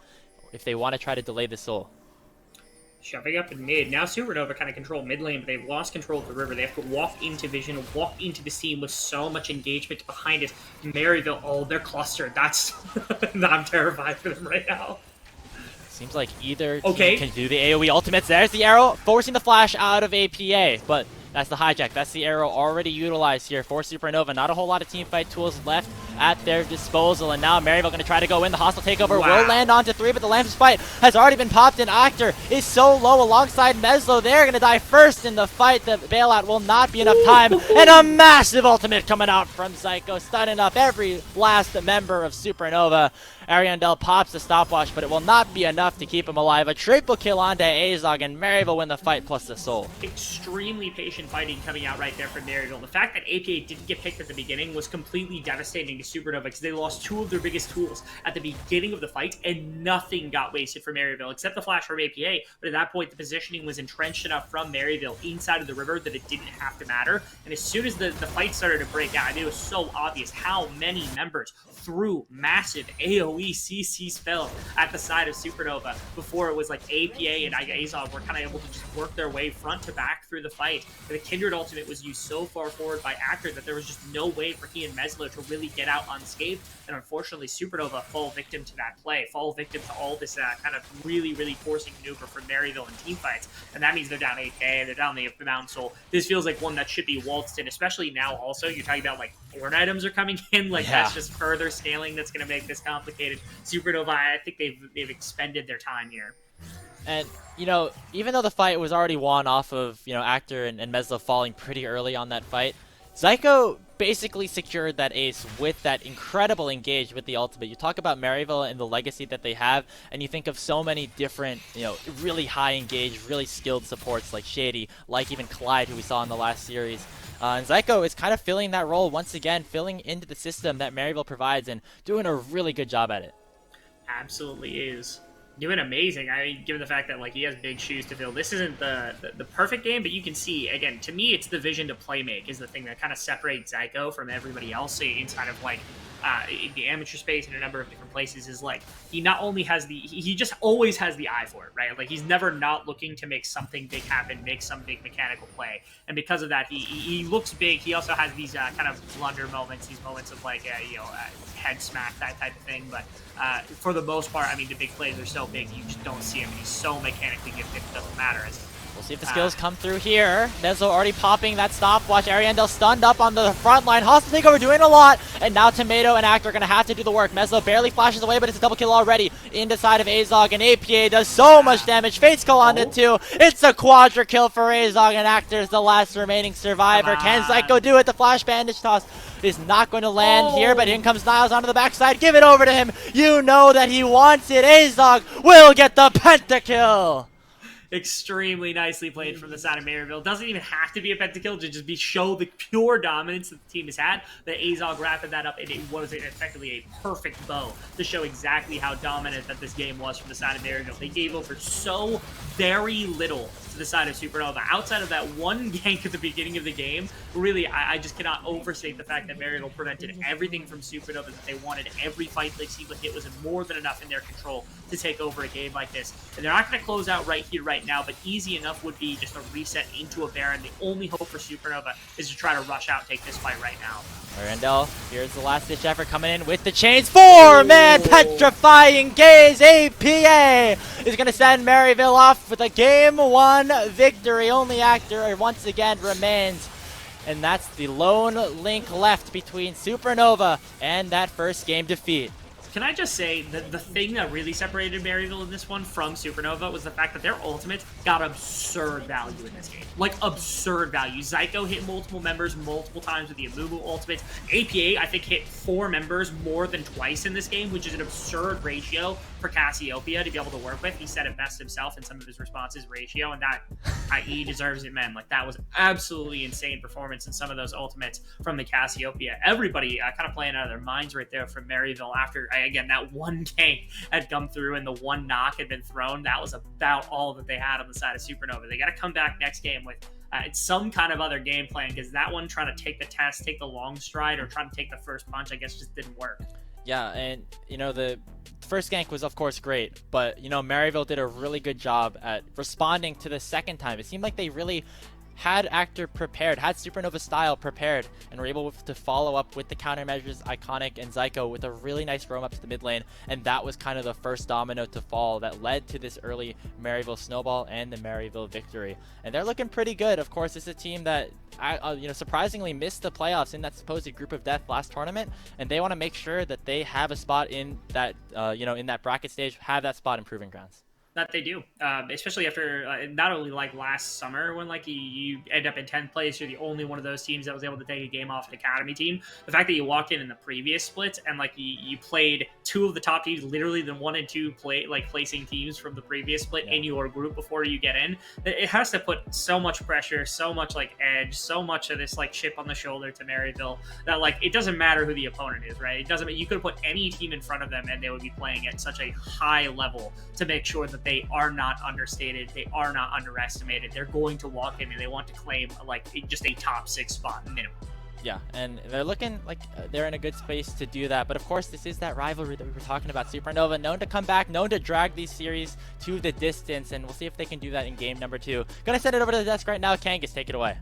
if they want to try to delay the soul. Shoving up in mid. Now Supernova kind of control mid lane, but they've lost control of the river. They have to walk into vision, walk into the scene with so much engagement behind it. Maryville, oh, they're clustered. That's... I'm terrified for them right now. Seems like either team can do the AoE ultimates. There's the arrow, forcing the flash out of APA, but that's the hijack. That's the arrow already utilized here for Supernova. Not a whole lot of teamfight tools left at their disposal, and now Maryville going to try to go in. The hostile takeover will land onto 3, but the Lamps fight has already been popped, and Actor is so low alongside Meslo. They're going to die first in the fight. The bailout will not be enough time, and a massive ultimate coming out from Zyko, stunning up every last member of Supernova. Ariandel pops the stopwatch, but it will not be enough to keep him alive. A triple kill onto Azog, and Maryville win the fight plus the soul. Extremely patient fighting coming out right there from Maryville. The fact that APA didn't get picked at the beginning was completely devastating to Supernova because they lost 2 of their biggest tools at the beginning of the fight, and nothing got wasted for Maryville except the flash from APA. But at that point, the positioning was entrenched enough from Maryville inside of the river that it didn't have to matter. And as soon as the fight started to break out, I mean, it was so obvious how many members threw massive AoE CC spells at the side of Supernova before it was like APA and Azog were kind of able to just work their way front to back through the fight. But the Kindred ultimate was used so far forward by Actor that there was just no way for he and Meslo to really get out unscathed. And unfortunately, Supernova fall victim to that play, fall victim to all this kind of really, really forcing maneuver from Maryville in team fights. And that means they're down 8K, they're down the Mountain Soul. This feels like one that should be waltzed in, especially now also. You're talking about like Horn items are coming in, like that's just further scaling that's going to make this complicated. Supernova, I think they've expended their time here. And, you know, even though the fight was already won off of, you know, Actor and Meslo falling pretty early on that fight, Zyko basically secured that ace with that incredible engage with the ultimate. You talk about Maryville and the legacy that they have, and you think of so many different, you know, really high engaged, really skilled supports like Shady, like even Clyde, who we saw in the last series. And Zyko is kind of filling that role once again, filling into the system that Maryville provides and doing a really good job at it. Absolutely is. Doing amazing. I mean, given the fact that like he has big shoes to fill. This isn't the perfect game, but you can see, again, to me, it's the vision to play make is the thing that kind of separates Zyko from everybody else inside of like in the amateur space in a number of different places is like he not only has he just always has the eye for it, right? Like he's never not looking to make something big happen, make some big mechanical play, and because of that, he looks big. He also has these kind of blunder moments, these moments of like head smack, that type of thing. But for the most part, I mean, the big plays are so big you just don't see him. He's so mechanically gifted, it doesn't matter. We'll see if the skills come through here. Nezo already popping that stopwatch. Ariandel stunned up on the front line. Hostile takeover doing a lot. And now Tomato and Act are going to have to do the work. Mezzo barely flashes away, but it's a double kill already. In the side of Azog, and APA does so much damage. Fates go on to 2. It's a quadra kill for Azog, and Actor is the last remaining survivor. Can Zyko do it? The flash bandage toss is not going to land here, but in comes Niles onto the backside. Give it over to him. You know that he wants it. Azog will get the pentakill. Extremely nicely played from the side of Maryville. Doesn't even have to be a pentakill to just show the pure dominance that the team has had. The Azog wrapped that up, and it was effectively a perfect bow to show exactly how dominant that this game was from the side of Maryville. They gave over so very little to the side of Supernova. Outside of that one gank at the beginning of the game, really, I just cannot overstate the fact that Maryville prevented everything from Supernova that they wanted. Every fight they seemed like it was more than enough in their control to take over a game like this. And they're not going to close out right here, right now, but easy enough would be just a reset into a Baron. The only hope for Supernova is to try to rush out and take this fight right now. Randall, here's the last-ditch effort coming in with the chains. 4-man petrifying gaze. APA is going to send Maryville off with a Game 1 victory. Only Actor once again remains. And that's the lone link left between Supernova and that first game defeat. Can I just say that the thing that really separated Maryville in this one from Supernova was the fact that their ultimates got absurd value in this game. Like, absurd value. Zyko hit multiple members multiple times with the Amumu ultimates. APA, I think, hit 4 members more than twice in this game, which is an absurd ratio for Cassiopeia to be able to work with. He said it best himself in some of his responses, ratio, and that, i.e. deserves it, man. Like, that was absolutely insane performance in some of those ultimates from the Cassiopeia. Everybody kind of playing out of their minds right there from Maryville after, again, that one gank had come through and the one knock had been thrown. That was about all that they had on the side of Supernova. They got to come back next game with some kind of other game plan, because that one trying to take the test, take the long stride, or trying to take the first punch, I guess just didn't work. Yeah, and, you know, the first gank was, of course, great, but, you know, Maryville did a really good job at responding to the second time. It seemed like they really had Actor prepared, had Supernova style prepared, and were able to follow up with the countermeasures, Iconic and Zyko, with a really nice roam up to the mid lane, and that was kind of the first domino to fall that led to this early Maryville snowball and the Maryville victory. And they're looking pretty good. Of course, it's a team that you know, surprisingly missed the playoffs in that supposed group of death last tournament, and they want to make sure that they have a spot in that you know, in that bracket stage, have that spot in Proving Grounds. That they do, especially after not only like last summer when like you end up in 10th place, you're the only one of those teams that was able to take a game off an academy team. The fact that you walked in the previous split and like you played 2 of the top teams, literally the 1 and 2 placing teams from the previous split in your group before you get in, it has to put so much pressure, so much like edge, so much of this like chip on the shoulder to Maryville that like it doesn't matter who the opponent is, right? It doesn't. You could put any team in front of them and they would be playing at such a high level to make sure that they are not understated, they are not underestimated. They're going to walk in and they want to claim like just a top 6 spot minimum. Yeah, and they're looking like they're in a good space to do that. But of course, this is that rivalry that we were talking about. Supernova, known to come back, known to drag these series to the distance, and we'll see if they can do that in game number 2. Gonna send it over to the desk right now. Kangas, take it away.